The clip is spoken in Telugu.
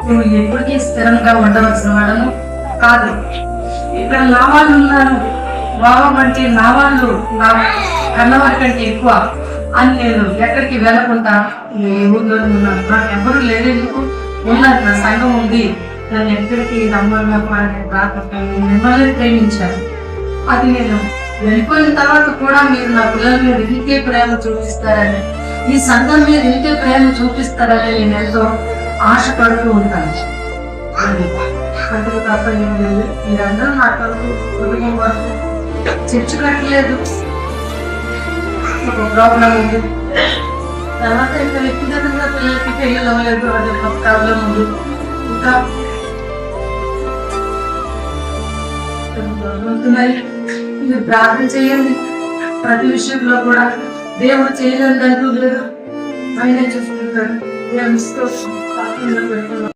నువ్వు ఎప్పటికీ స్థిరంగా ఉండవలసిన వాడను కాదు. ఇక్కడ నా వాళ్ళు ఉన్నారు, భావం అంటే నా వాళ్ళు నా కన్నవారి కంటే ఎక్కువ అని నేను ఎక్కడికి వెళ్ళకుండా ఏ ఊర్లో ఉన్నాను. నాకు ఎవరు లేరు, ఎందుకు ఉన్నారు, నా సంఘం ఉంది, నన్ను ఎక్కడికి మిమ్మల్ని ప్రేమించాను. అది నేను వెళ్ళిపోయిన తర్వాత కూడా మీరు నా పిల్లల మీద ఇంకే ప్రేమ చూపిస్తారని, ఈ సంఘం మీద ఇంకే ప్రేమ చూపిస్తారని నేను ఎంతో ఆశపడుతూ ఉంటాను. అందుకు తప్ప ఏం లేదు. మీరందరూ నా కొరకు కుటుంబం వరకు చర్చ కట్టలేదు, ఒక ప్రాబ్లం ఉంది. తర్వాత ఇంకా వ్యక్తిగతంగా పిల్లలకి పెళ్ళి అవ్వలేదు, అది ఒక ప్రాబ్లం ఉంది. ఇంకా మీరు ప్రార్థన చేయండి. ప్రతి విషయంలో కూడా దేవుడు చేయలేదంటూ లేదు, ఆయనే చూసుకుంటారు. దేవునితో